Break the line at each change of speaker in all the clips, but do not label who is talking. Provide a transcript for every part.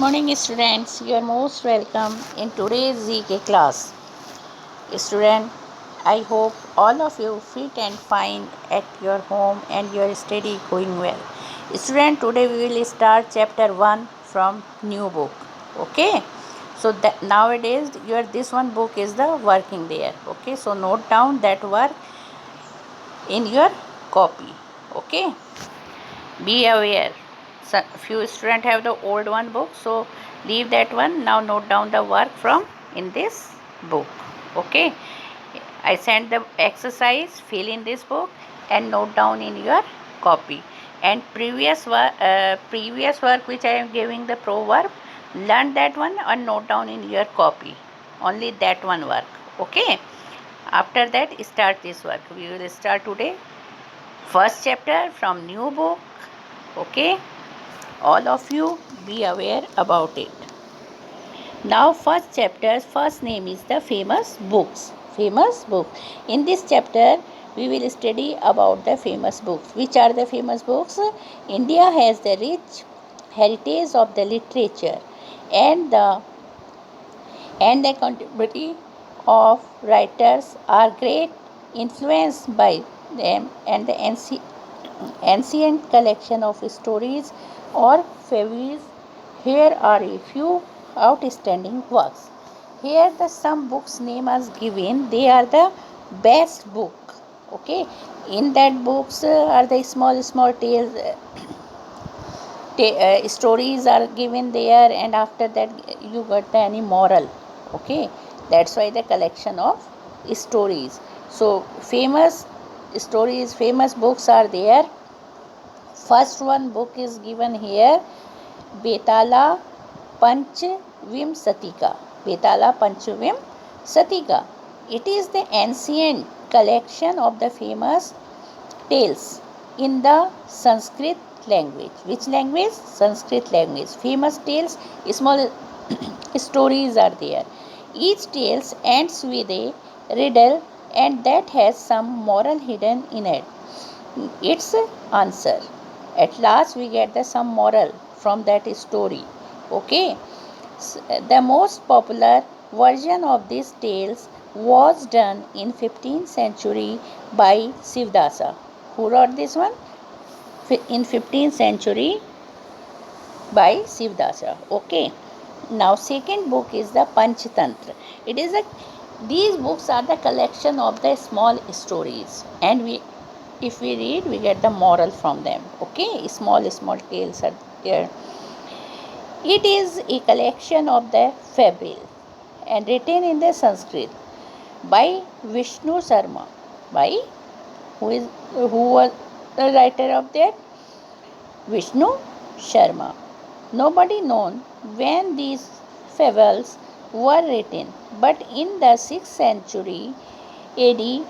Morning students, you are most welcome in today's GK class. Student, I hope all of you fit and fine at your home and your study going well. Student, today we will start chapter 1 from new book. Okay? So that nowadays your this one book is the working there. Okay? So note down that work in your copy. Okay? Be aware. Few students have the old one book, so leave that one. Now note down the work from in this book. Okay, I sent the exercise, fill in this book and note down in your copy. And previous work which I am giving the proverb, learn that one and note down in your copy. Only that one work. Okay, after that start this work. We will start today first chapter from new book. Okay, all of you be aware about it. Now first chapter's first name is the famous books. Famous book. In this chapter we will study about the famous books. Which are the famous books? India has the rich heritage of the literature and the contemporary of writers are great influenced by them, and the ancient collection of stories or fables. Here are a few outstanding works. Here the some books name are given. They are the best book. Okay, in that books are the small tales. Stories are given there, and after that you got the any moral. Okay, that's why the collection of stories. So famous stories, famous books are there. First one book is given here, Betala Panchvim Satika. Betala Panchvim Satika. It is the ancient collection of the famous tales in the Sanskrit language. Which language? Sanskrit language. Famous tales, small stories are there. Each tale ends with a riddle and that has some moral hidden in it. Its answer. At last we get the some moral from that story. Okay. The most popular version of these tales was done in 15th century by Shivdasa. Who wrote this one? In 15th century by Shivdasa. Okay. Now second book is the Panchtantra. It is a these books are the collection of the small stories, and if we read we get the moral from them. Okay, small tales are there. It is a collection of the fable and written in the Sanskrit by Vishnu Sharma. By who was the writer of that? Vishnu Sharma. Nobody known when these fables were written, but in the 6th century AD,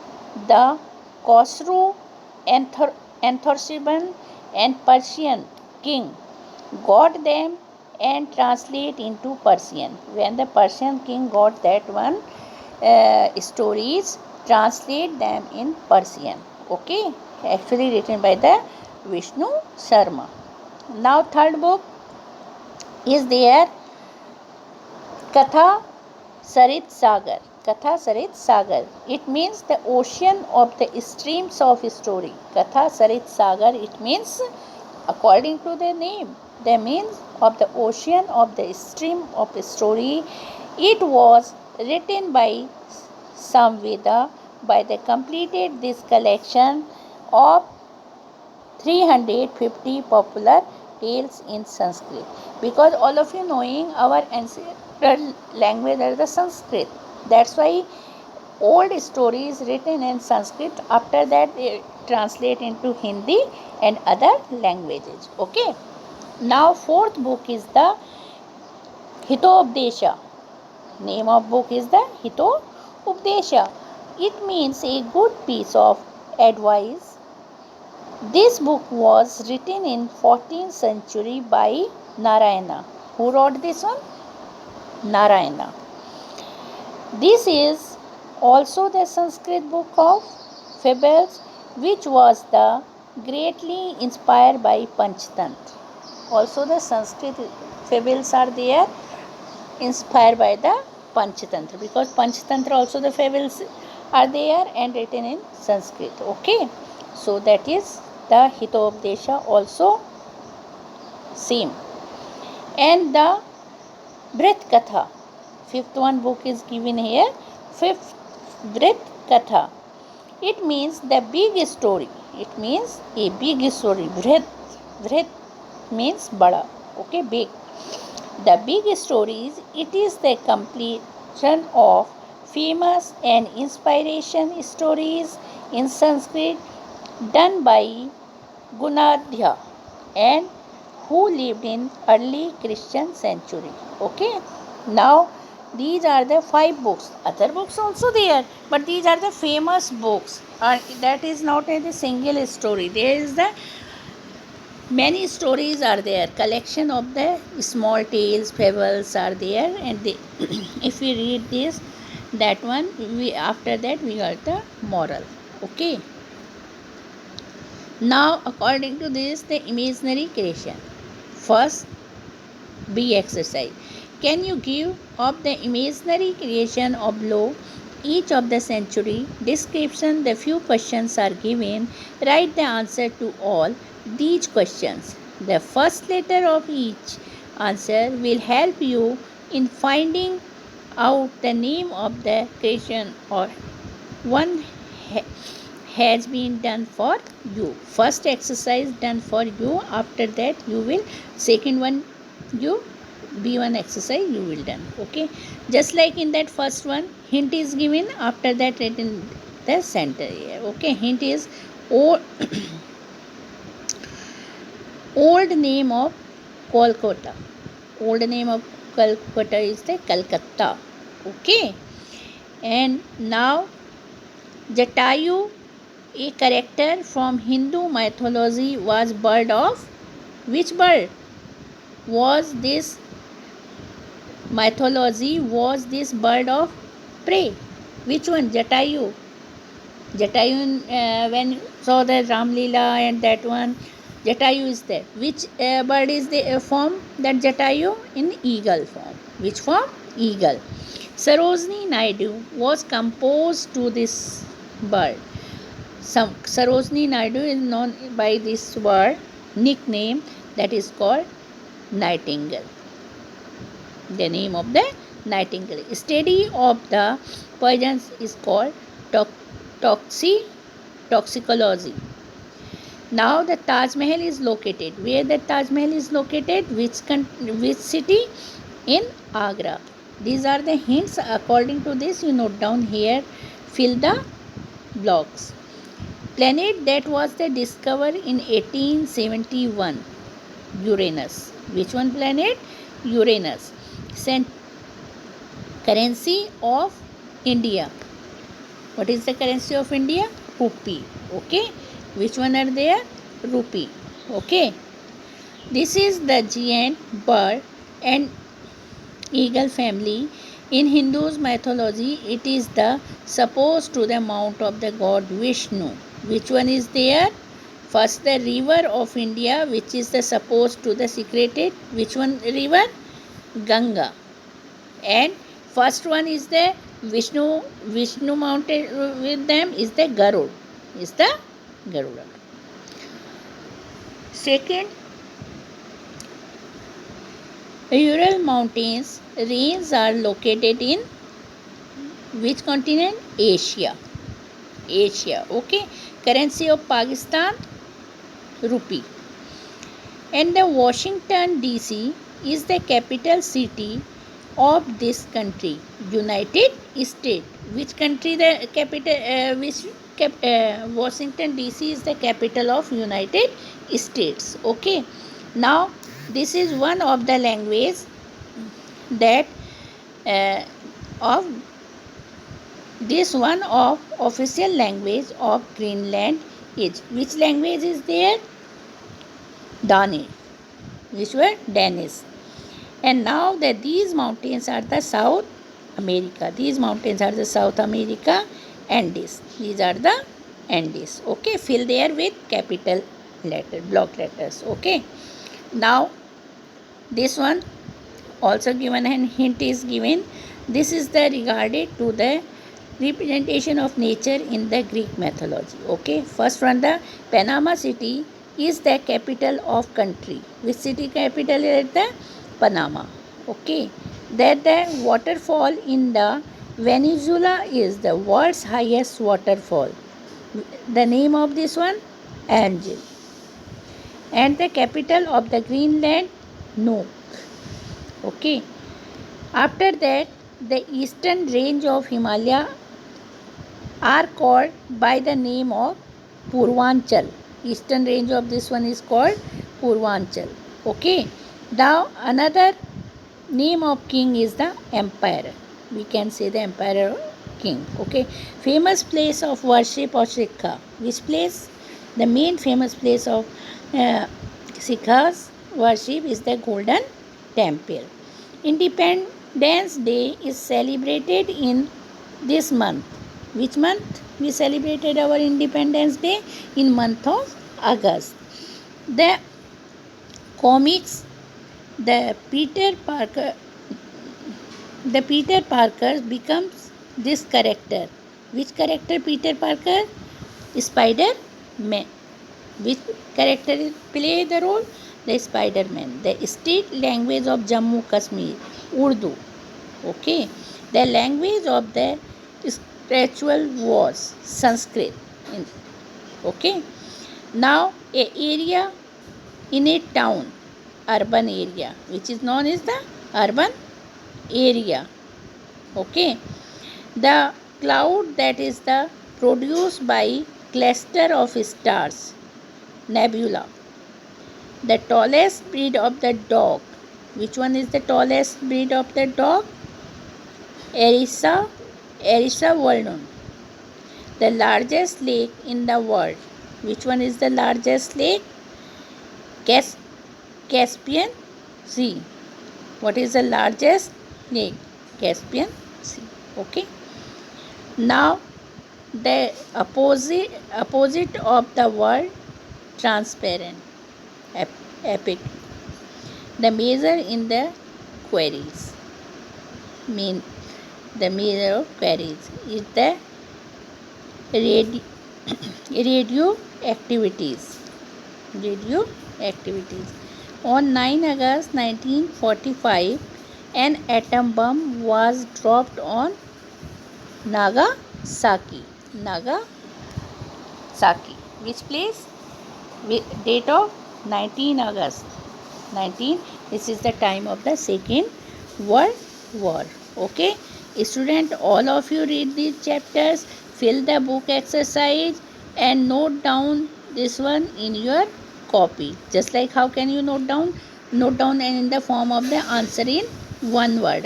the Khosrow Anthorsiban and Persian king got them and translate into Persian. When the Persian king got that one stories, translate them in Persian. Okay, actually written by the Vishnu Sharma. Now third book is there, Katha Sarit Sagar. Katha Sarit Sagar. It means the ocean of the streams of story. Katha Sarit Sagar. It means, according to the name, the means of the ocean of the stream of the story. It was written by Samveda by the completed this collection of 350 popular tales in Sanskrit. Because all of you knowing our ancestral language is the Sanskrit. That's why old stories written in Sanskrit, after that they translate into Hindi and other languages. Okay. Now fourth book is the Hitopdesha. Name of book is the Hitopdesha. It means a good piece of advice. This book was written in 14th century by Narayana. Who wrote this one? Narayana. This is also the Sanskrit book of fables, which was the greatly inspired by Panchtantra. Also the Sanskrit fables are there inspired by the Panchatantra, because Panchatantra also the fables are there and written in Sanskrit. Okay, so that is the Hitopdesha also same. And the Brit Katha, fifth one book is given here. Fifth, Brit Katha. It means the big story. It means a big story. Brit means bada. Okay, big. The big stories, it is the completion of famous and inspiration stories in Sanskrit done by Gunadhya and who lived in early Christian century. Okay, now these are the 5 books. Other books also there, but these are the famous books. That is not a single story. There is the many stories are there. Collection of the small tales, fables are there, and they, if we read this, that one, we after that we got the moral. Okay. Now, according to this, the imaginary creation. First, B exercise. Can you give of the imaginary creation of below each of the century? Description. The few questions are given. Write the answer to all these questions. The first letter of each answer will help you in finding out the name of the creation or one has been done for you. First exercise done for you. After that you will second one you B1 exercise you will done. Okay, just like in that first one, hint is given, after that written the center here. Okay, hint is old old name of Kolkata. Old name of Kolkata is the Calcutta. Okay, and now Jatayu, a character from Hindu mythology, was bird of which bird? Was this mythology, was this bird of prey? Which one? Jatayu. Jatayu, when you saw the Ram Leela and that one, Jatayu is there. Which bird is the form? That Jatayu in eagle form. Which form? Eagle. Sarojini Naidu was composed to this bird. Sarojini Naidu is known by this word nickname that is called Nightingale. The name of the nightingale. Study of the poisons is called toxicology. Now the Taj Mahal is located. Where the Taj Mahal is located? Which city? In Agra. These are the hints. According to this, you note down here. Fill the blocks. Planet that was discovered in 1871. Uranus. Which one planet? Uranus. Currency of India. What is the currency of India? Rupee. Okay. Which one are there? Rupee. Okay. This is the giant bird and eagle family. In Hindu's mythology, it is the supposed to the mount of the god Vishnu. Which one is there? First, the river of India, which is the supposed to the secreted. Which one river? Ganga. And first one is the Vishnu mounted with them is the Garud. Is the Garuda. Second, Ural Mountains ranges are located in which continent? Asia. Asia. Okay. Currency of Pakistan? Rupee. And the Washington DC is the capital city of this country, United States. Which country the capital? Washington DC is the capital of United States. Okay. Now this is one of the language that of this one of official language of Greenland is. Which language is there? Danish. Which were Danish. And now that these mountains are the South America. These mountains are the South America Andes. These are the Andes. Okay. Fill there with capital letter, block letters. Okay. Now this one also given and hint is given. This is the regarded to the representation of nature in the Greek mythology. Okay, first one, the Panama city is the capital of country. Which city capital is the Panama? Okay, that the waterfall in the Venezuela is the world's highest waterfall. The name of this one, Angel. And the capital of the Greenland, Nuuk. Okay, after that, the eastern range of Himalaya are called by the name of Purvanchal. Eastern range of this one is called Purvanchal. Okay. Now another name of king is the emperor. We can say the emperor king. Okay. Famous place of worship of Sikha. Which place? The main famous place of Sikhs worship is the Golden Temple. Independence Day is celebrated in this month. Which month we celebrated our Independence Day? In month of August. The comics, the Peter Parker becomes this character. Which character Peter Parker? Spider-Man. Which character play the role? The Spider-Man. The state language of Jammu Kashmir, Urdu. Okay. The language of the spiritual was Sanskrit. Okay. Now a area in a town, urban area, which is known as the urban area. Okay. The cloud that is the produced by cluster of stars, nebula. The tallest breed of the dog. Which one is the tallest breed of the dog? Erisa Waldon. The largest lake in the world. Which one is the largest lake? Caspian Sea. What is the largest lake? Caspian Sea. Okay. Now the opposite of the word transparent. Epic. The measure in the queries. The measure of queries is the radioactivities. On 9 August 1945, an atom bomb was dropped on Nagasaki. Which place? Date of 19 August 19. This is the time of the Second World War. Okay. Student, all of you read these chapters, fill the book exercise and note down this one in your copy. Just like how can you note down and in the form of the answer in one word.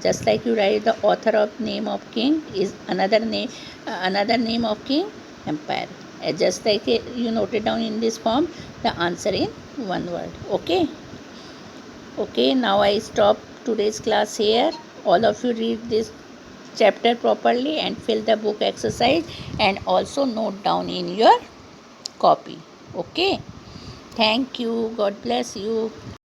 Just like you write the author of name of king is another name of king, empire. Just like you note it down in this form, the answer in one word. Okay, now I stop today's class here. All of you read this chapter properly and fill the book exercise and also note down in your copy. Okay, thank you. God bless you.